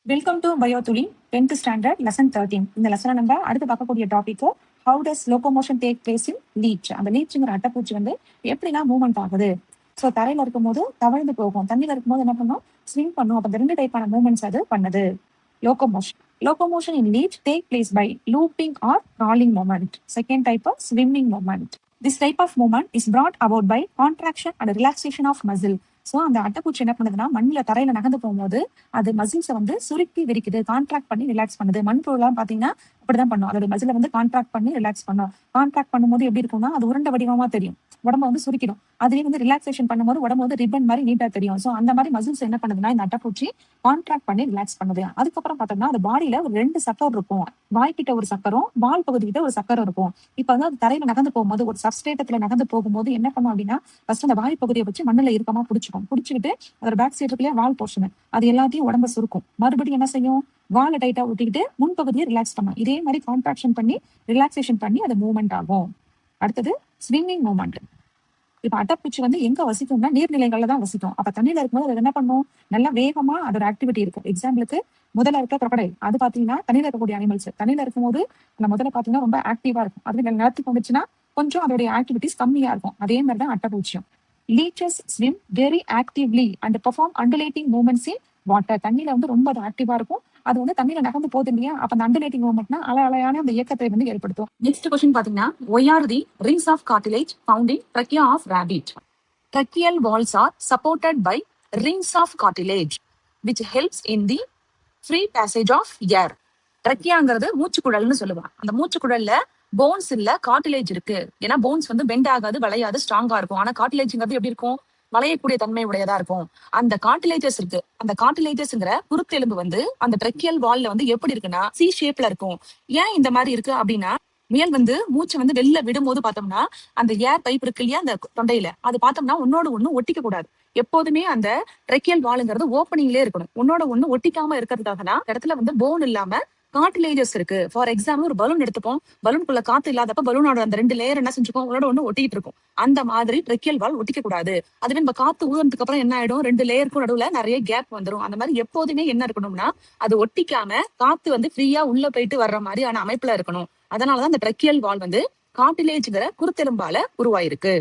Welcome to Biothuli 10th standard lesson 13. இந்த லெசனை நம்ம அடுத்து பார்க்கக்கூடிய டாபிக்கோ how does locomotion take place in leech. அந்த லீச்சுங்கிற அட்டைப்பூச்சி வந்து எப்படிலாம் மூவ்மெண்ட் ஆகுது. ஸோ தரையில இருக்கும்போது தவழ்ந்து போகும், தண்ணியில இருக்கும்போது என்ன பண்ணும், ஸ்விம் பண்ணும். அப்போ இந்த ரெண்டு டைப்பான மூவ்மெண்ட்ஸ் அது பண்ணுது. Locomotion locomotion in leech take place by looping or crawling movement. Second type of swimming movement. This type of movement is brought about by contraction and relaxation of muscle. So அந்த அட்டைப்பூச்சி என்ன பண்ணுதுன்னா மண்ணில தரையில நகர்ந்து போகும்போது அது மசில்ஸை வந்து சுருக்கி விரிக்குது, கான்ட்ராக்ட் பண்ணி ரிலாக்ஸ் பண்ணுது. மண்புழுலாம் பாத்தீங்கன்னா அப்படிதான் பண்ணும், அதோட மசில வந்து கான்ட்ராக்ட் பண்ணி ரிலாக்ஸ் பண்ணும். கான்ட்ராக்ட் பண்ணும்போது எப்படி இருக்கும்னா அது உருண்ட வடிவமா தெரியும், உடம்ப வந்து சுருக்கிடும். அதுவே வந்து ரிலாக்ஸேஷன் பண்ணும்போது உடம்பு வந்து ரிப்பன் மாதிரி நீட்டா தெரியும். ஸோ அந்த மாதிரி மசில்ஸ் என்ன பண்ணுதுன்னா இந்த அட்டைப்பூச்சி கான்ட்ராக்ட் பண்ணி ரிலாக்ஸ் பண்ணுது. அதுக்கப்புறம் பார்த்தோம்னா அது பாடியில ஒரு 2 சக்கரம் இருக்கும். வாய்க்கிட்ட ஒரு சக்கரம், வால் பகுதி கிட்ட ஒரு சக்கரம் இருக்கும். இப்ப வந்து அது தரையில நகர்ந்து போகும்போது ஒரு சப்ஸ்டேட்டத்துல நகர்ந்து போகும்போது என்ன பண்ணும் அப்படின்னா ஃபர்ஸ்ட் அந்த வாய் பகுதியை வச்சு மண்ணுல இறுக்கமா பிடிச்சிக்கிட்டு அதோட பேக் சைடு இருக்குல்லையா வால் போர்ஷன், அது எல்லாத்தையும் உடம்ப சுருக்கும். மறுபடியும் என்ன செய்யும், வாலை டைட்டா ஒட்டிக்கிட்டு முன்பகுதியை ரிலாக்ஸ் பண்ணும். இதே மாதிரி கான்ட்ராக்ஷன் பண்ணி ரிலாக்ஸேஷன் பண்ணி அது மூவ்மெண்ட் ஆகும். அடுத்தது ஸ்விம்மிங் மூவ்மெண்ட். இப்ப அட்டைப்பூச்சி வந்து எங்க வசிக்கும்னா நீர்நிலைகள்ல தான் வசிக்கும். அப்ப தண்ணியில இருக்கும்போது அது என்ன பண்ணும், நல்லா வேகமா அதோட ஆக்டிவிட்டி இருக்கும். எக்ஸாம்பிளுக்கு முதல்ல இருக்க crocodile, அது பாத்தீங்கன்னா தண்ணியில இருக்கக்கூடிய அனிமல்ஸ். தண்ணியில இருக்கும்போது அந்த முதல்ல பாத்தீங்கன்னா ரொம்ப ஆக்டிவா இருக்கும். அது நிலத்துக்கு வந்துச்சுன்னா கொஞ்சம் அதோடைய ஆக்டிவிட்டிஸ் கம்மியா இருக்கும். அதே மாதிரிதான் அட்டைப்பூச்சியும். Leeches swim very actively and perform undulating movements in water. தண்ணியில வந்து ரொம்ப அது ஆக்டிவா இருக்கும். அது வந்து தண்ணியில நகர்ந்து போகுது இல்லையா, அப்ப அந்த அண்டுலேட்டிங் மூவ்மெண்ட்னா அலையான அந்த இயக்கத்தை வந்து ஏற்படுத்தும். நெக்ஸ்ட் கொஸ்டின் பாத்தீங்கன்னா, why are the rings of cartilage found in trachea of rabbit? Tracheal walls are supported by rings of cartilage, which helps in the free passage of air. ட்ரக்கியாங்கிறது மூச்சுக்குழல்னு சொல்லுவாங்க. அந்த மூச்சுக்குழல்ல போன்ஸ் இல்ல, கார்டிலேஜ் இருக்கு. ஏன்னா bones வந்து bend ஆகாது, வளையாது, ஸ்ட்ராங்கா இருக்கும். ஆனா கார்டிலேஜ்ங்கிறது எப்படி இருக்கும், வளையக்கூடிய தன்மை உடையதா இருக்கும். அந்த கார்டிலேஜஸ் இருக்கு. அந்த கார்டிலேஜஸ்ங்கிற குருத்தெலும்பு வந்து அந்த ட்ரக்கியல் வால்ல வந்து எப்படி இருக்குன்னா சி ஷேப்ல இருக்கும். ஏன் இந்த மாதிரி இருக்கு அப்படின்னா, முயல் வந்து மூச்சு வந்து வெளில விடும்போது பார்த்தோம்னா அந்த ஏர் பைப் இருக்கு இல்லையா அந்த தொண்டையில, அது பார்த்தோம்னா ஒன்னோட ஒண்ணு ஒட்டிக்க கூடாது. எப்போதுமே அந்த ட்ரெக்கியல் வாலுங்கிறது ஓப்பனிங்லேயே இருக்கணும். ஒன்னோட ஒண்ணு ஒட்டிக்காம இருக்கிறதுக்காக தான் இடத்துல வந்து போன் இல்லாம கார்டிலேஜஸ் இருக்கு. ஃபார் எக்ஸாம்பிள் ஒரு பலூன் எடுத்துப்போம், பலூனுக்குள்ள காத்து இல்லாதப்ப பலூனோட அந்த 2 லேயர் என்ன செஞ்சுக்கும், ஒன்னோட ஒண்ணு ஒட்டிட்டு இருக்கும். அந்த மாதிரி ட்ரெக்கியல் வால் ஒட்டிக்க கூடாது. அதுவே நம்ம காத்து ஊதுனதுக்கு அப்புறம் என்ன ஆயிடும், 2 லேயருக்கும் நடுவுல நிறைய கேப் வந்துடும். அந்த மாதிரி எப்போதுமே என்ன இருக்கணும்னா அது ஒட்டிக்காம காத்து வந்து ஃப்ரீயா உள்ள போயிட்டு வர்ற மாதிரியான அமைப்புல இருக்கணும். அதனாலதான் இந்த ட்ரெக்கியல் வால் வந்து கார்டிலேஜ்ங்கிற குருத்தெலும்பால உருவாயிருக்கு.